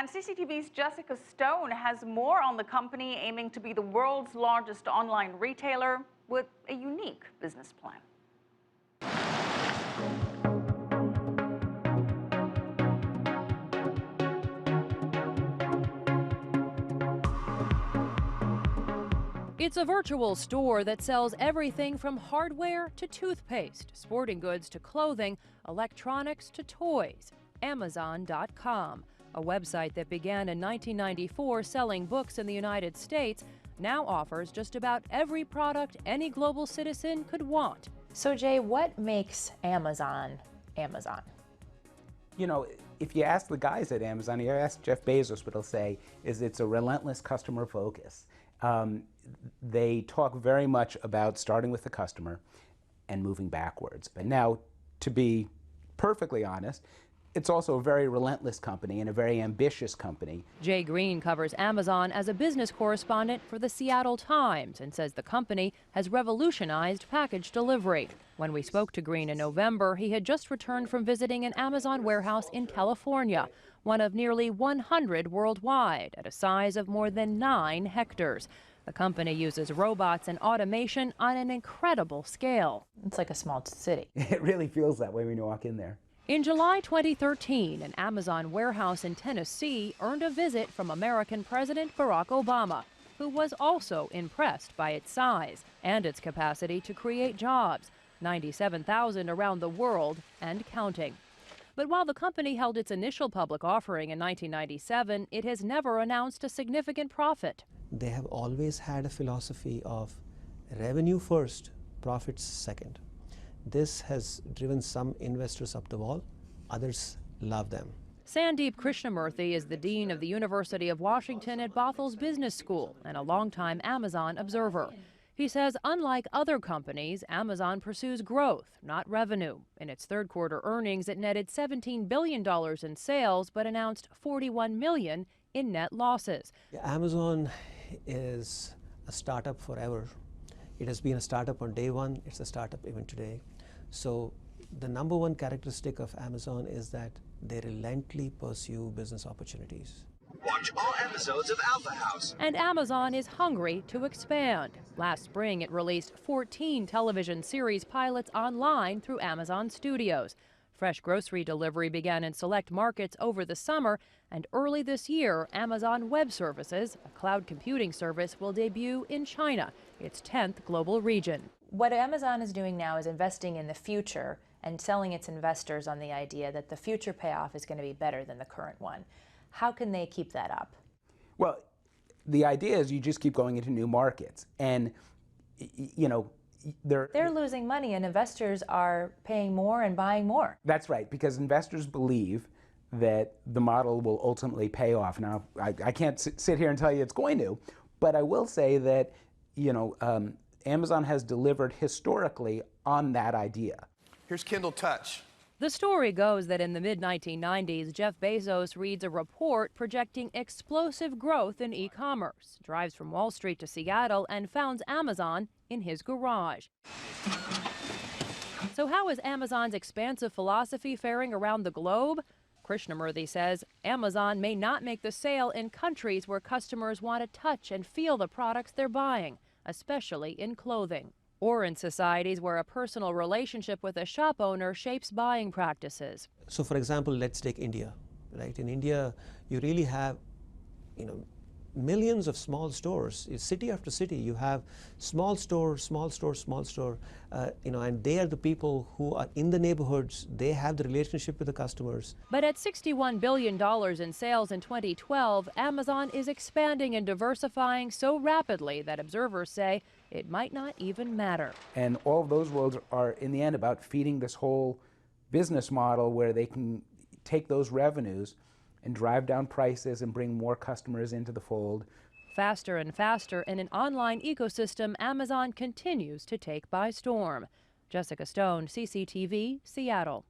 And CCTV's Jessica Stone has more on the company aiming to be the world's largest online retailer with a unique business plan. It's a virtual store that sells everything from hardware to toothpaste, sporting goods to clothing, electronics to toys. Amazon.com, a website that began in 1994 selling books in the United States, now offers just about every product any global citizen could want. So Jay, what makes Amazon Amazon? You know, if you ask the guys at Amazon, you ask Jeff Bezos, what he'll say is it's a relentless customer focus. They talk very much about starting with the customer and moving backwards. But now, to be perfectly honest, it's also a very relentless company and a very ambitious company. Jay Green covers Amazon as a business correspondent for the Seattle Times and says the company has revolutionized package delivery. When we spoke to Green in November, he had just returned from visiting an Amazon warehouse in California, one of nearly 100 worldwide, at a size of more than 9 hectares. The company uses robots and automation on an incredible scale. It's like a small city. It really feels that way when you walk in there. In July 2013, an Amazon warehouse in Tennessee earned a visit from American President Barack Obama, who was also impressed by its size and its capacity to create jobs, 97,000 around the world and counting. But while the company held its initial public offering in 1997, it has never announced a significant profit. They have always had a philosophy of revenue first, profits second. This has driven some investors up the wall. Others love them. Sandeep Krishnamurthy is the dean of the University of Washington at Bothel's Business School and a longtime Amazon observer. He says unlike other companies, Amazon pursues growth, not revenue. In its third quarter earnings, it netted $17 billion in sales, but announced $41 million in net losses. Amazon is a startup forever. It has been a startup on day one. It's a startup even today. So the number one characteristic of Amazon is that they relentlessly pursue business opportunities. Watch all episodes of Alpha House. And Amazon is hungry to expand. Last spring, it released 14 television series pilots online through Amazon Studios. Fresh grocery delivery began in select markets over the summer, and early this year, Amazon Web Services, a cloud computing service, will debut in China, its 10th global region. What Amazon is doing now is investing in the future and selling its investors on the idea that the future payoff is going to be better than the current one. How can they keep that up? Well, the idea is you just keep going into new markets. And, you know, they're losing money and investors are paying more and buying more. That's right, because investors believe that the model will ultimately pay off. Now, I can't sit here and tell you it's going to, but I will say that, you know, Amazon has delivered historically on that idea. Here's Kindle Touch. The story goes that in the mid-1990s, Jeff Bezos reads a report projecting explosive growth in e-commerce, drives from Wall Street to Seattle, and founds Amazon in his garage. So how is Amazon's expansive philosophy faring around the globe? Krishnamurthy says Amazon may not make the sale in countries where customers want to touch and feel the products they're buying, especially in clothing, or in societies where a personal relationship with a shop owner shapes buying practices. So for example, let's take India, right? In India, you really have, you know, millions of small stores. City after city, you have small store, small store, small store, you know, and they are the people who are in the neighborhoods. They have the relationship with the customers. But at $61 billion in sales in 2012, Amazon is expanding and diversifying so rapidly that observers say it might not even matter. And all of those worlds are, in the end, about feeding this whole business model where they can take those revenues and drive down prices and bring more customers into the fold. Faster and faster in an online ecosystem Amazon continues to take by storm. Jessica Stone, CCTV, Seattle.